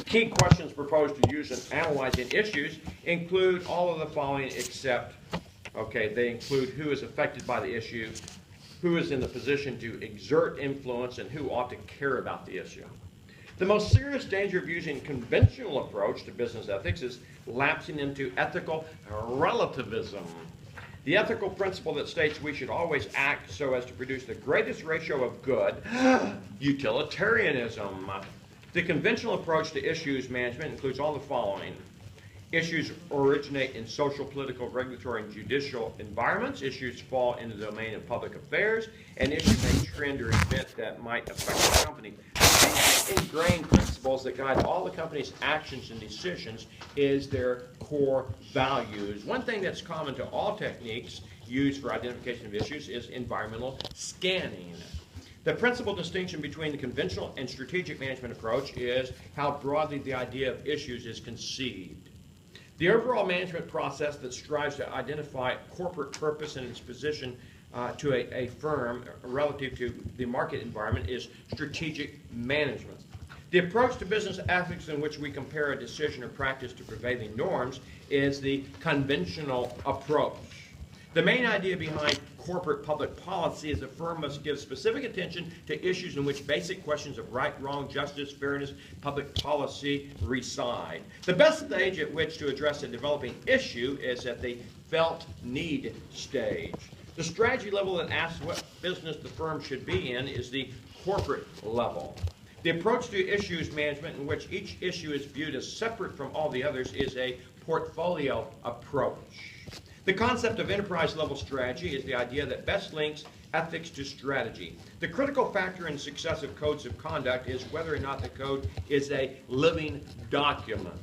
Key questions proposed to use in analyzing issues include all of the following except, okay, they include who is affected by the issue, who is in the position to exert influence, and who ought to care about the issue. The most serious danger of using conventional approach to business ethics is lapsing into ethical relativism. The ethical principle that states we should always act so as to produce the greatest ratio of good, utilitarianism. The conventional approach to issues management includes all the following. Issues originate in social, political, regulatory, and judicial environments. Issues fall into the domain of public affairs. And issues may trend or event that might affect the company. The ingrained principles that guide all the company's actions and decisions is their core values. One thing that's common to all techniques used for identification of issues is environmental scanning. The principal distinction between the conventional and strategic management approach is how broadly the idea of issues is conceived. The overall management process that strives to identify corporate purpose and its position to a firm relative to the market environment is strategic management. The approach to business ethics in which we compare a decision or practice to prevailing norms is the conventional approach. The main idea behind corporate public policy is a firm must give specific attention to issues in which basic questions of right, wrong, justice, fairness, public policy reside. The best stage at which to address a developing issue is at the felt need stage. The strategy level that asks what business the firm should be in is the corporate level. The approach to issues management in which each issue is viewed as separate from all the others is a portfolio approach. The concept of enterprise-level strategy is the idea that best links ethics to strategy. The critical factor in success of codes of conduct is whether or not the code is a living document.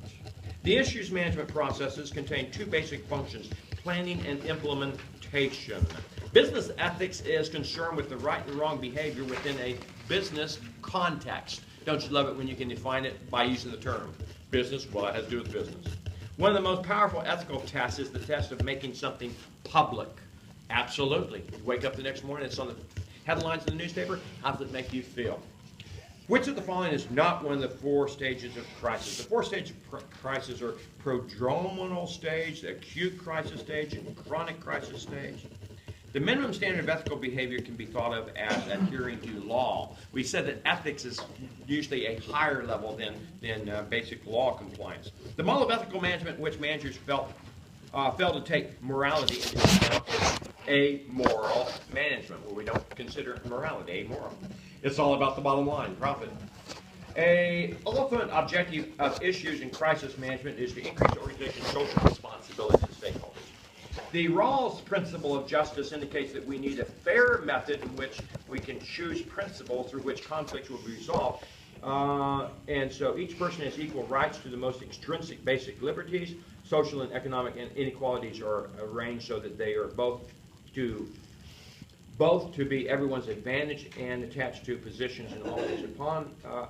The issues management processes contain two basic functions, planning and implementation. Business ethics is concerned with the right and wrong behavior within a business context. Don't you love it when you can define it by using the term business? Well, it has to do with business. One of the most powerful ethical tests is the test of making something public. Absolutely. You wake up the next morning, it's on the headlines in the newspaper. How does it make you feel? Which of the following is not one of the four stages of crisis? The four stages of crisis are prodromal stage, the acute crisis stage, and chronic crisis stage. The minimum standard of ethical behavior can be thought of as adhering to law. We said that ethics is usually a higher level than basic law compliance. The model of ethical management in which managers fail to take morality into account is amoral management, where we don't consider morality amoral. It's all about the bottom line, profit. An ultimate objective of issues in crisis management is to increase the organization's social responsibility to stakeholders. The Rawls principle of justice indicates that we need a fair method in which we can choose principles through which conflicts will be resolved. And so each person has equal rights to the most extrinsic basic liberties. Social and economic inequalities are arranged so that they are both to be everyone's advantage and attached to positions and always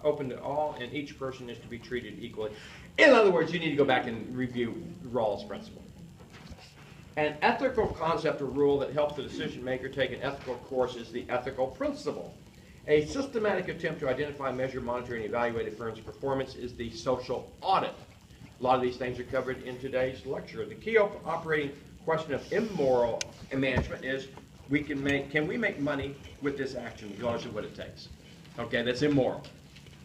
open to all, and each person is to be treated equally. In other words, you need to go back and review Rawls' principle. An ethical concept or rule that helps the decision maker take an ethical course is the ethical principle. A systematic attempt to identify, measure, monitor, and evaluate a firm's performance is the social audit. A lot of these things are covered in today's lecture. The key operating question of immoral management is can we make money with this action regardless of what it takes? Okay, that's immoral.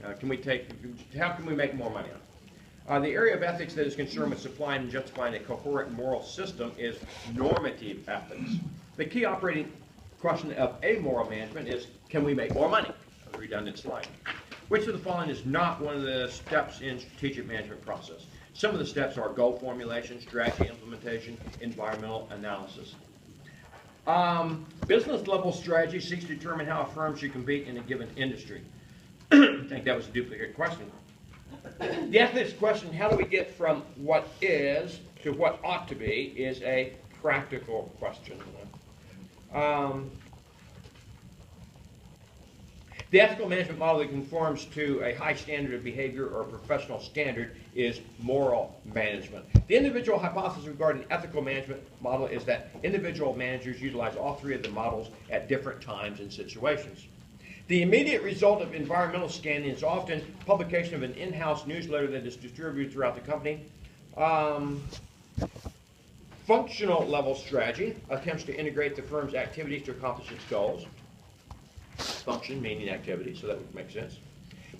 How can we make more money on it? The area of ethics that is concerned with supplying and justifying a coherent moral system is normative ethics. The key operating question of amoral management is, can we make more money? A redundant slide. Which of the following is not one of the steps in strategic management process? Some of the steps are goal formulation, strategy implementation, environmental analysis. Business level strategy seeks to determine how a firm should compete in a given industry. I think that was a duplicate question. The ethics question, how do we get from what is to what ought to be, is a practical question. The ethical management model that conforms to a high standard of behavior or professional standard is moral management. The individual hypothesis regarding the ethical management model is that individual managers utilize all three of the models at different times and situations. The immediate result of environmental scanning is often publication of an in-house newsletter that is distributed throughout the company. Functional level strategy attempts to integrate the firm's activities to accomplish its goals. Function meaning activity, so that would make sense.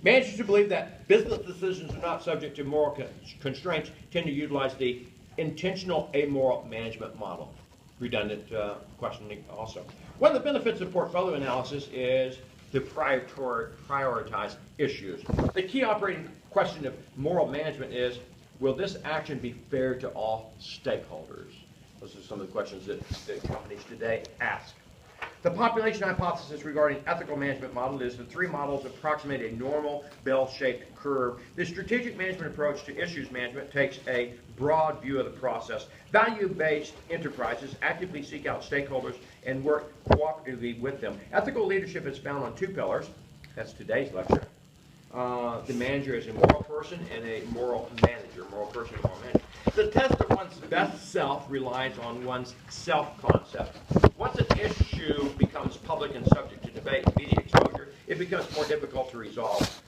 Managers who believe that business decisions are not subject to moral constraints tend to utilize the intentional amoral management model. Redundant questioning also. One of the benefits of portfolio analysis is to prioritize issues. The key operating question of moral management is, will this action be fair to all stakeholders? Those are some of the questions that companies today ask. The population hypothesis regarding ethical management model is the three models approximate a normal bell-shaped curve. The strategic management approach to issues management takes a broad view of the process. Value-based enterprises actively seek out stakeholders and work cooperatively with them. Ethical leadership is found on two pillars. That's today's lecture. The manager is a moral person and a moral manager. Moral person and moral manager. The test of one's best self relies on one's self-concept. Once an issue becomes public and subject to debate and media exposure, it becomes more difficult to resolve.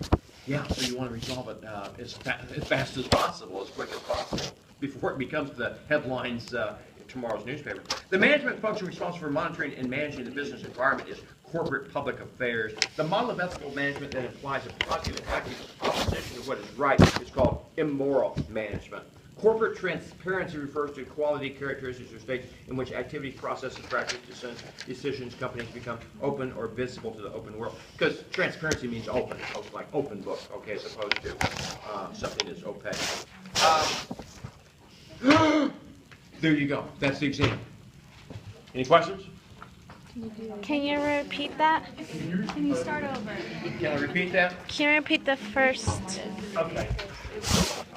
Yeah, so you want to resolve it as fast as possible, as quick as possible, before it becomes the headlines in tomorrow's newspaper. The management function responsible for monitoring and managing the business environment is corporate public affairs. The model of ethical management that implies a positive and active opposition to what is right is called immoral management. Corporate transparency refers to quality characteristics or states in which activities, processes, practices, decisions, companies become open or visible to the open world. Because transparency means open, like open book, okay, as opposed to something that's opaque. There you go. That's the exam. Any questions? Can you repeat that? Can you start over? Can I repeat that? Can you repeat the first? Okay.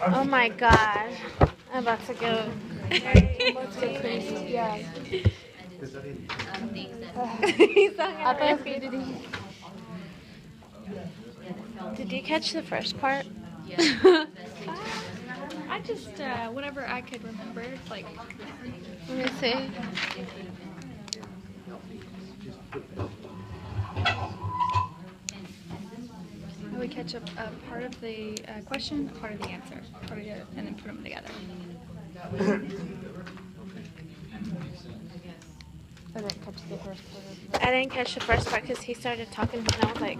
Oh my god. I'm about to go. Yeah. He's not gonna repeat it. Did you catch the first part? I just, whatever I could remember, like, Let me see. I would catch up a part of the question, a part of the answer, and then put them together. I didn't catch the first part because he started talking and I was like,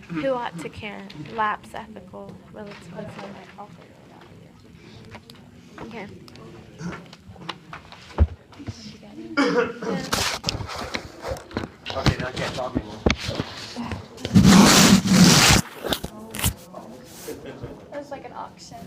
who ought to care? Lapse, ethical, relativism. Okay. Okay, now I can't talk anymore. It was like an auction.